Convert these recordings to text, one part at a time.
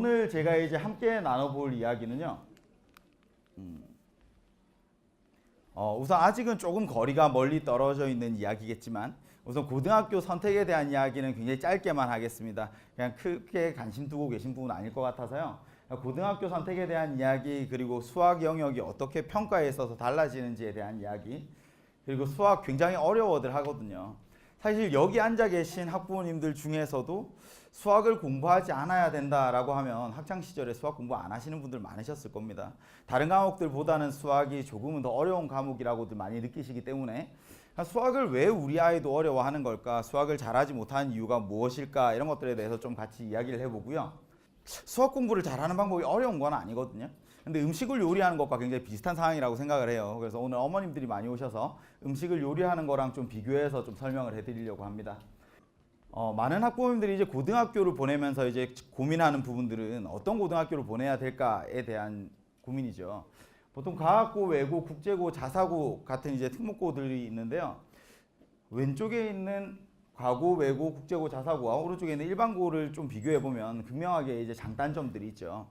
오늘 제가 이제 함께 나눠볼 이야기는요. 우선 아직은 조금 거리가 멀리 떨어져 있는 이야기겠지만 우선 고등학교 선택에 대한 이야기는 굉장히 짧게만 하겠습니다. 그냥 크게 관심 두고 계신 분은 아닐 것 같아서요. 고등학교 선택에 대한 이야기, 그리고 수학 영역이 어떻게 평가에 있어서 달라지는지에 대한 이야기, 그리고 수학 굉장히 어려워들 하거든요. 사실 여기 앉아 계신 학부모님들 중에서도 수학을 공부하지 않아야 된다라고 하면 학창시절에 수학 공부 안 하시는 분들 많으셨을 겁니다. 다른 과목들보다는 수학이 조금은 더 어려운 과목이라고들 많이 느끼시기 때문에 수학을 왜 우리 아이도 어려워하는 걸까? 수학을 잘하지 못하는 이유가 무엇일까? 이런 것들에 대해서 좀 같이 이야기를 해보고요. 수학 공부를 잘하는 방법이 어려운 건 아니거든요. 근데 음식을 요리하는 것과 굉장히 비슷한 상황이라고 생각을 해요. 그래서 오늘 어머님들이 많이 오셔서 음식을 요리하는 거랑 좀 비교해서 좀 설명을 해드리려고 합니다. 많은 학부모님들이 이제 고등학교를 보내면서 이제 고민하는 부분들은 어떤 고등학교를 보내야 될까에 대한 고민이죠. 보통 과학고, 외고, 국제고, 자사고 같은 이제 특목고들이 있는데요. 왼쪽에 있는 과고, 외고, 국제고, 자사고와 오른쪽에 있는 일반고를 좀 비교해 보면 극명하게 이제 장단점들이 있죠.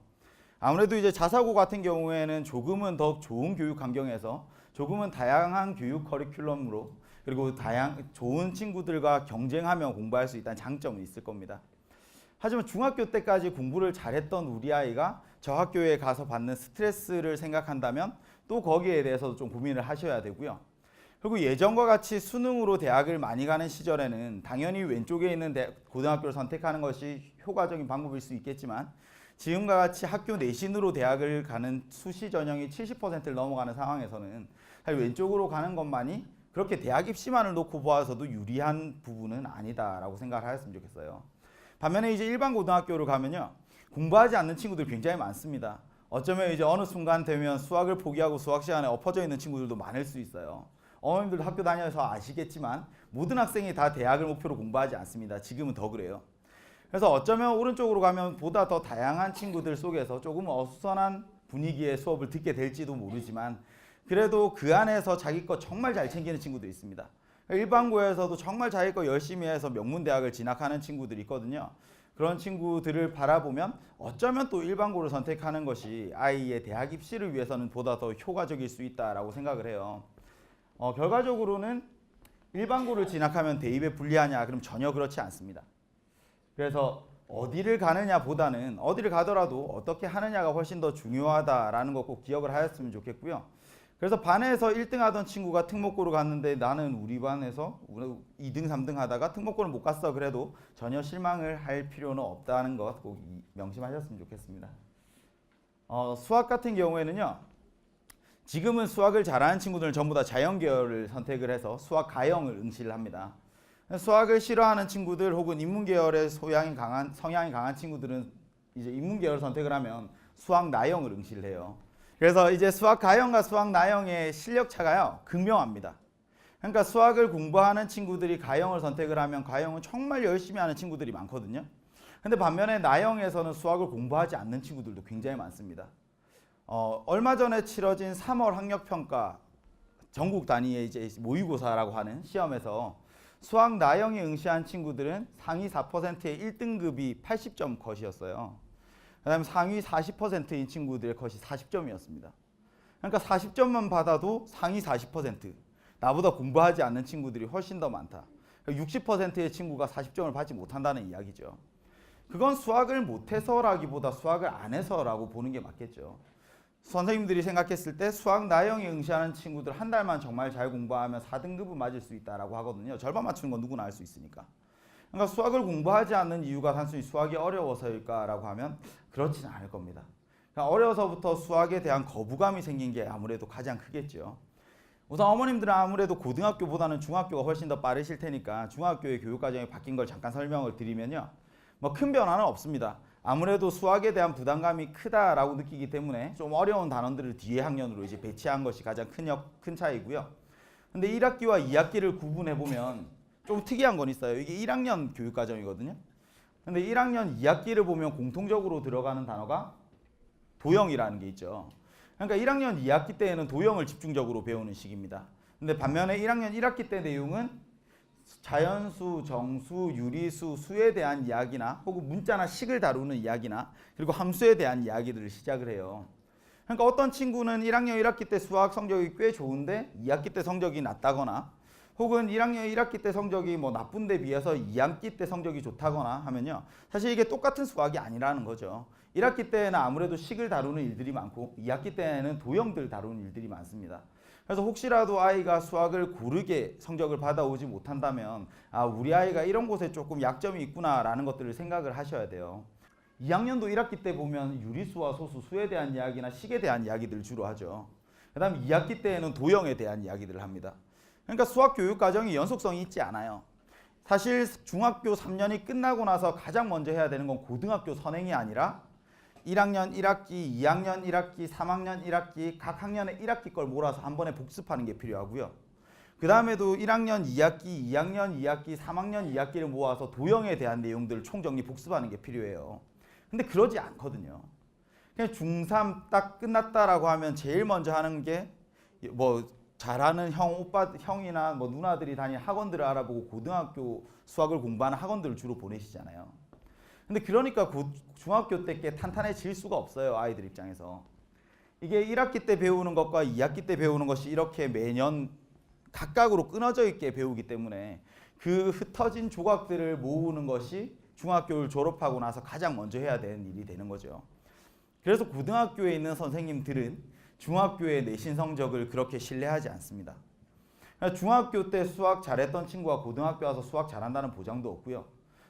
아무래도 이제 자사고 같은 경우에는 조금은 더 좋은 교육 환경에서 조금은 다양한 교육 커리큘럼으로 그리고 좋은 친구들과 경쟁하며 공부할 수 있다는 장점은 있을 겁니다. 하지만 중학교 때까지 공부를 잘했던 우리 아이가 저 학교에 가서 받는 스트레스를 생각한다면 또 거기에 대해서도 좀 고민을 하셔야 되고요. 그리고 예전과 같이 수능으로 대학을 많이 가는 시절에는 당연히 왼쪽에 있는 고등학교를 선택하는 것이 효과적인 방법일 수 있겠지만 지금과 같이 학교 내신으로 대학을 가는 수시 전형이 70%를 넘어가는 상황에서는 사실 왼쪽으로 가는 것만이 그렇게 대학 입시만을 놓고 보아서도 유리한 부분은 아니다라고 생각을 하셨으면 좋겠어요. 반면에 이제 일반 고등학교를 가면요, 공부하지 않는 친구들이 굉장히 많습니다. 어쩌면 이제 어느 순간 되면 수학을 포기하고 수학 시간에 엎어져 있는 친구들도 많을 수 있어요. 어머님들도 학교 다녀서 아시겠지만 모든 학생이 다 대학을 목표로 공부하지 않습니다. 지금은 더 그래요. 그래서 어쩌면 오른쪽으로 가면 보다 더 다양한 친구들 속에서 조금 어수선한 분위기의 수업을 듣게 될지도 모르지만 그래도 그 안에서 자기 거 정말 잘 챙기는 친구들이 있습니다. 일반고에서도 정말 자기 거 열심히 해서 명문대학을 진학하는 친구들이 있거든요. 그런 친구들을 바라보면 어쩌면 또 일반고를 선택하는 것이 아이의 대학 입시를 위해서는 보다 더 효과적일 수 있다라고 생각을 해요. 결과적으로는 일반고를 진학하면 대입에 불리하냐? 그럼 전혀 그렇지 않습니다. 그래서 어디를 가느냐 보다는 어디를 가더라도 어떻게 하느냐가 훨씬 더 중요하다라는 거 꼭 기억을 하셨으면 좋겠고요. 그래서 반에서 1등 하던 친구가 특목고로 갔는데 나는 우리 반에서 2등, 3등 하다가 특목고를 못 갔어. 그래도 전혀 실망을 할 필요는 없다는 것 꼭 명심하셨으면 좋겠습니다. 수학 같은 경우에는요. 지금은 수학을 잘하는 친구들은 전부 다 자연계열을 선택을 해서 수학 가형을 응시를 합니다. 수학을 싫어하는 친구들 혹은 인문계열의 성향이 강한 친구들은 이제 인문계열을 선택을 하면 수학 나형을 응시를 해요. 그래서 이제 수학 가형과 수학 나형의 실력 차가요, 극명합니다. 그러니까 수학을 공부하는 친구들이 가형을 선택을 하면 가형은 정말 열심히 하는 친구들이 많거든요. 근데 반면에 나형에서는 수학을 공부하지 않는 친구들도 굉장히 많습니다. 얼마 전에 치러진 3월 학력평가 전국 단위의 이제 모의고사라고 하는 시험에서 수학 나형에 응시한 친구들은 상위 4%의 1등급이 80점 컷이었어요. 그 다음에 상위 40%인 친구들의 컷이 40점이었습니다. 그러니까 40점만 받아도 상위 40%, 나보다 공부하지 않는 친구들이 훨씬 더 많다. 60%의 친구가 40점을 받지 못한다는 이야기죠. 그건 수학을 못해서라기보다 수학을 안 해서라고 보는 게 맞겠죠. 선생님들이 생각했을 때 수학 나형에 응시하는 친구들 한 달만 정말 잘 공부하면 4등급은 맞을 수 있다라고 하거든요. 절반 맞추는 건 누구나 알 수 있으니까. 그러니까 수학을 공부하지 않는 이유가 단순히 수학이 어려워서일까라고 하면 그렇지는 않을 겁니다. 그러니까 어려서부터 수학에 대한 거부감이 생긴 게 아무래도 가장 크겠죠. 우선 어머님들은 아무래도 고등학교보다는 중학교가 훨씬 더 빠르실 테니까 중학교의 교육과정이 바뀐 걸 잠깐 설명을 드리면요. 뭐 큰 변화는 없습니다. 아무래도 수학에 대한 부담감이 크다라고 느끼기 때문에 좀 어려운 단원들을 뒤에 학년으로 이제 배치한 것이 가장 큰 차이고요. 근데 1학기와 2학기를 구분해 보면 좀 특이한 건 있어요. 이게 1학년 교육과정이거든요. 근데 1학년 2학기를 보면 공통적으로 들어가는 단어가 도형이라는 게 있죠. 그러니까 1학년 2학기 때에는 도형을 집중적으로 배우는 시기입니다. 근데 반면에 1학년 1학기 때 내용은 자연수, 정수, 유리수, 수에 대한 이야기나 혹은 문자나 식을 다루는 이야기나 그리고 함수에 대한 이야기들을 시작을 해요. 그러니까 어떤 친구는 1학년 1학기 때 수학 성적이 꽤 좋은데 2학기 때 성적이 낮다거나 혹은 1학년 1학기 때 성적이 뭐 나쁜 데 비해서 2학기 때 성적이 좋다거나 하면요. 사실 이게 똑같은 수학이 아니라는 거죠. 1학기 때는 아무래도 식을 다루는 일들이 많고 2학기 때는 도형들 다루는 일들이 많습니다. 그래서 혹시라도 아이가 수학을 고르게 성적을 받아오지 못한다면 아, 우리 아이가 이런 곳에 조금 약점이 있구나라는 것들을 생각을 하셔야 돼요. 2학년도 1학기 때 보면 유리수와 소수, 수에 대한 이야기나 식에 대한 이야기들을 주로 하죠. 그 다음 2학기 때에는 도형에 대한 이야기들을 합니다. 그러니까 수학 교육 과정이 연속성이 있지 않아요. 사실 중학교 3년이 끝나고 나서 가장 먼저 해야 되는 건 고등학교 선행이 아니라 1학년 1학기, 2학년 1학기, 3학년 1학기 각 학년의 1학기 걸 몰아서 한 번에 복습하는 게 필요하고요. 그 다음에도 1학년 2학기, 2학년 2학기, 3학년 2학기를 모아서 도형에 대한 내용들을 총정리 복습하는 게 필요해요. 근데 그러지 않거든요. 그냥 중3 딱 끝났다라고 하면 제일 먼저 하는 게 뭐 잘하는 형이나 뭐 누나들이 다니는 학원들을 알아보고 고등학교 수학을 공부하는 학원들을 주로 보내시잖아요. 근데 그러니까 중학교 때 꽤 탄탄해질 수가 없어요. 아이들 입장에서. 이게 1학기 때 배우는 것과 2학기 때 배우는 것이 이렇게 매년 각각으로 끊어져 있게 배우기 때문에 그 흩어진 조각들을 모으는 것이 중학교를 졸업하고 나서 가장 먼저 해야 되는 일이 되는 거죠. 그래서 고등학교에 있는 선생님들은 중학교의 내신 성적을 그렇게 신뢰하지 않습니다. 중학교 때 수학 잘했던 친구가 고등학교 와서 수학 잘한다는 보장도 없고요.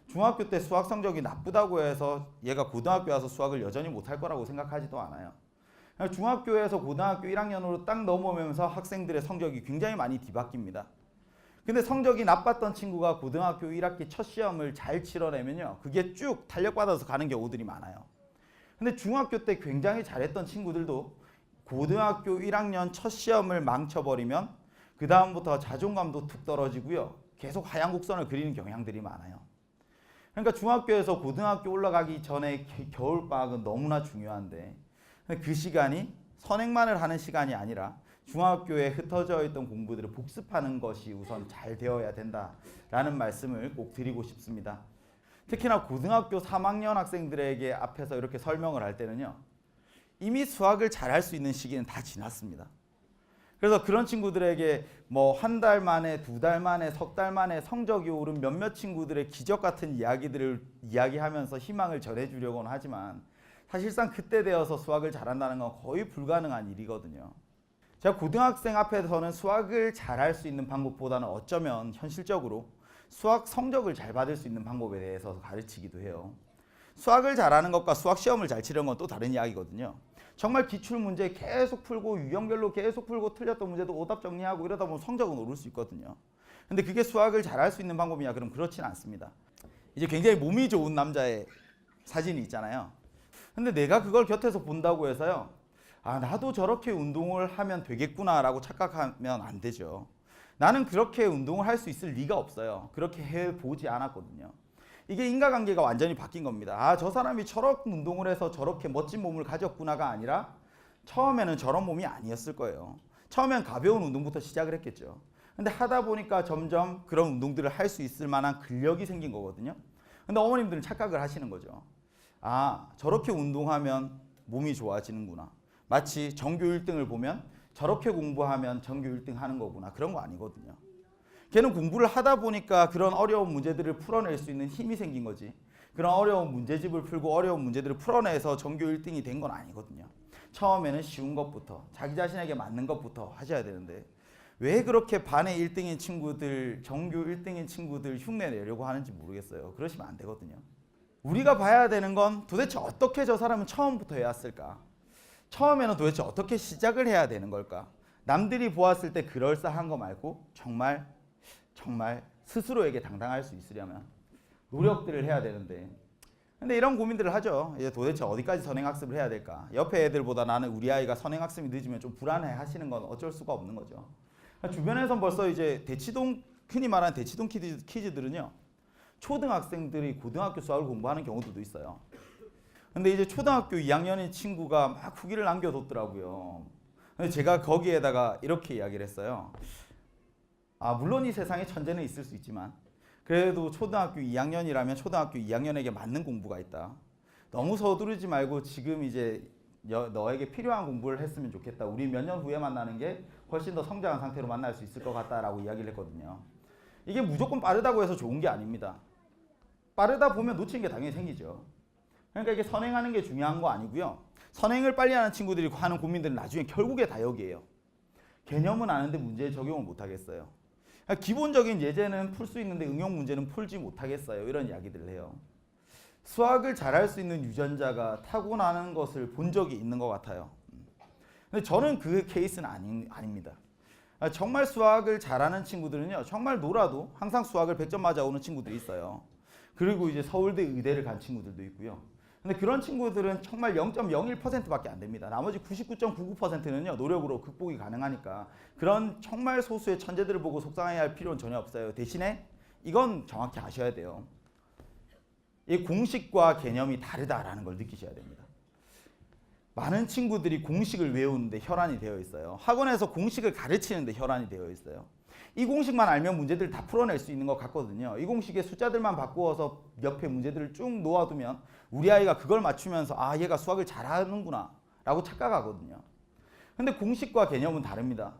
중학교 때 수학 성적이 나쁘다고 해서 얘가 고등학교 와서 수학을 여전히 못할 거라고 생각하지도 않아요. 중학교에서 고등학교 1학년으로 딱 넘어오면서 학생들의 성적이 굉장히 많이 뒤바뀝니다. 근데 성적이 나빴던 친구가 고등학교 1학기 첫 시험을 잘 치러내면요. 그게 쭉 탄력받아서 가는 경우들이 많아요. 근데 중학교 때 굉장히 잘했던 친구들도 고등학교 1학년 첫 시험을 망쳐버리면 그 다음부터 자존감도 툭 떨어지고요. 계속 하얀 곡선을 그리는 경향들이 많아요. 그러니까 중학교에서 고등학교 올라가기 전에 겨울방학은 너무나 중요한데 그 시간이 선행만을 하는 시간이 아니라 중학교에 흩어져 있던 공부들을 복습하는 것이 우선 잘 되어야 된다라는 말씀을 꼭 드리고 싶습니다. 특히나 고등학교 3학년 학생들에게 앞에서 이렇게 설명을 할 때는요. 이미 수학을 잘할 수 있는 시기는 다 지났습니다. 그래서 그런 친구들에게 뭐 한 달 만에, 두 달 만에, 석 달 만에 성적이 오른 몇몇 친구들의 기적 같은 이야기들을 이야기하면서 희망을 전해주려고는 하지만 사실상 그때 되어서 수학을 잘한다는 건 거의 불가능한 일이거든요. 제가 고등학생 앞에서는 수학을 잘할 수 있는 방법보다는 어쩌면 현실적으로 수학 성적을 잘 받을 수 있는 방법에 대해서 가르치기도 해요. 수학을 잘하는 것과 수학 시험을 잘 치는 건 또 다른 이야기거든요. 정말 기출문제 계속 풀고 유형별로 계속 풀고 틀렸던 문제도 오답 정리하고 이러다 보면 성적은 오를 수 있거든요. 근데 그게 수학을 잘할 수 있는 방법이냐? 그럼 그렇진 않습니다. 이제 굉장히 몸이 좋은 남자의 사진이 있잖아요. 근데 내가 그걸 곁에서 본다고 해서요. 아, 나도 저렇게 운동을 하면 되겠구나라고 착각하면 안 되죠. 나는 그렇게 운동을 할 수 있을 리가 없어요. 그렇게 해보지 않았거든요. 이게 인과관계가 완전히 바뀐 겁니다. 아, 저 사람이 저렇게 운동을 해서 저렇게 멋진 몸을 가졌구나가 아니라 처음에는 저런 몸이 아니었을 거예요. 처음엔 가벼운 운동부터 시작을 했겠죠. 근데 하다 보니까 점점 그런 운동들을 할 수 있을 만한 근력이 생긴 거거든요. 근데 어머님들은 착각을 하시는 거죠. 아, 저렇게 운동하면 몸이 좋아지는구나. 마치 전교 1등을 보면 저렇게 공부하면 전교 1등 하는 거구나. 그런 거 아니거든요. 걔는 공부를 하다 보니까 그런 어려운 문제들을 풀어낼 수 있는 힘이 생긴 거지. 그런 어려운 문제집을 풀고 어려운 문제들을 풀어내서 전교 1등이 된 건 아니거든요. 처음에는 쉬운 것부터 자기 자신에게 맞는 것부터 하셔야 되는데 왜 그렇게 반의 1등인 친구들, 전교 1등인 친구들 흉내 내려고 하는지 모르겠어요. 그러시면 안 되거든요. 우리가 봐야 되는 건 도대체 어떻게 저 사람은 처음부터 해왔을까? 처음에는 도대체 어떻게 시작을 해야 되는 걸까? 남들이 보았을 때 그럴싸한 거 말고 정말 스스로에게 당당할 수 있으려면 노력들을 해야 되는데 근데 이런 고민들을 하죠. 이제 도대체 어디까지 선행학습을 해야 될까? 옆에 애들보다 나는 우리 아이가 선행학습이 늦으면 좀 불안해 하시는 건 어쩔 수가 없는 거죠. 주변에선 벌써 이제 대치동, 흔히 말하는 대치동 키즈들은요. 초등학생들이 고등학교 수학을 공부하는 경우도 있어요. 근데 이제 초등학교 2학년인 친구가 막 후기를 남겨뒀더라고요. 근데 제가 거기에다가 이렇게 이야기를 했어요. 물론 이 세상에 천재는 있을 수 있지만 그래도 초등학교 2학년이라면 초등학교 2학년에게 맞는 공부가 있다. 너무 서두르지 말고 지금 이제 너에게 필요한 공부를 했으면 좋겠다. 우리 몇 년 후에 만나는 게 훨씬 더 성장한 상태로 만날 수 있을 것 같다라고 이야기를 했거든요. 이게 무조건 빠르다고 해서 좋은 게 아닙니다. 빠르다 보면 놓치는 게 당연히 생기죠. 그러니까 이게 선행하는 게 중요한 거 아니고요. 선행을 빨리 하는 친구들이 하는 고민들은 나중에 결국에 다 여기에요. 개념은 아는데 문제에 적용을 못 하겠어요. 기본적인 예제는 풀 수 있는데 응용 문제는 풀지 못하겠어요. 이런 이야기들을 해요. 수학을 잘할 수 있는 유전자가 타고나는 것을 본 적이 있는 것 같아요. 근데 저는 그 케이스는 아닙니다. 정말 수학을 잘하는 친구들은요, 정말 놀아도 항상 수학을 100점 맞아오는 친구들이 있어요. 그리고 이제 서울대 의대를 간 친구들도 있고요. 근데 그런 친구들은 정말 0.01%밖에 안 됩니다. 나머지 99.99%는요 노력으로 극복이 가능하니까 그런 정말 소수의 천재들을 보고 속상해할 필요는 전혀 없어요. 대신에 이건 정확히 아셔야 돼요. 이 공식과 개념이 다르다라는 걸 느끼셔야 됩니다. 많은 친구들이 공식을 외우는데 혈안이 되어 있어요. 학원에서 공식을 가르치는데 혈안이 되어 있어요. 이 공식만 알면 문제들 다 풀어낼 수 있는 것 같거든요. 이 공식의 숫자들만 바꾸어서 옆에 문제들을 쭉 놓아두면 우리 아이가 그걸 맞추면서 얘가 수학을 잘하는구나 라고 착각하거든요. 근데 공식과 개념은 다릅니다.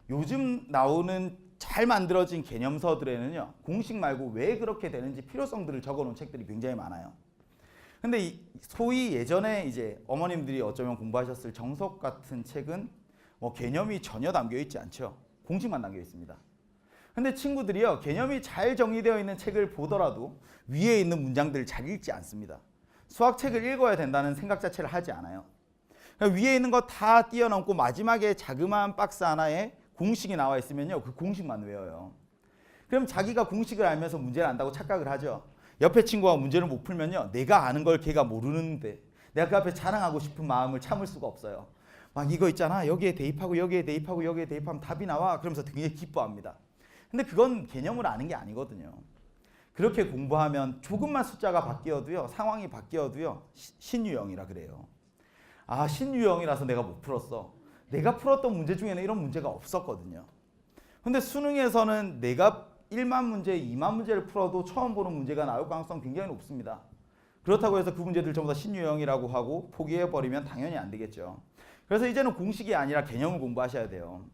요즘 나오는 잘 만들어진 개념서들에는요, 공식 말고 왜 그렇게 되는지 필요성들을 적어놓은 책들이 굉장히 많아요. 근데 소위 예전에 이제 어머님들이 어쩌면 공부하셨을 정석 같은 책은 개념이 전혀 담겨 있지 않죠. 공식만 담겨 있습니다. 근데 친구들이요, 개념이 잘 정리되어 있는 책을 보더라도 위에 있는 문장들을 잘 읽지 않습니다. 수학책을 읽어야 된다는 생각 자체를 하지 않아요. 그러니까 위에 있는 거 다 뛰어넘고 마지막에 자그마한 박스 하나에 공식이 나와 있으면요, 그 공식만 외워요. 그럼 자기가 공식을 알면서 문제를 안다고 착각을 하죠. 옆에 친구가 문제를 못 풀면요, 내가 아는 걸 걔가 모르는데 내가 그 앞에 자랑하고 싶은 마음을 참을 수가 없어요. 막 이거 있잖아, 여기에 대입하고 여기에 대입하고 여기에 대입하면 답이 나와. 그러면서 굉장히 기뻐합니다. 근데 그건 개념을 아는 게 아니거든요. 그렇게 공부하면 조금만 숫자가 바뀌어도요, 상황이 바뀌어도요, 신유형이라 그래요. 신유형이라서 내가 못 풀었어. 내가 풀었던 문제 중에는 이런 문제가 없었거든요. 근데 수능에서는 내가 1만 문제, 2만 문제를 풀어도 처음 보는 문제가 나올 가능성 굉장히 높습니다. 그렇다고 해서 그 문제들 전부 다 신유형이라고 하고 포기해버리면 당연히 안 되겠죠. 그래서 이제는 공식이 아니라 개념을 공부하셔야 돼요.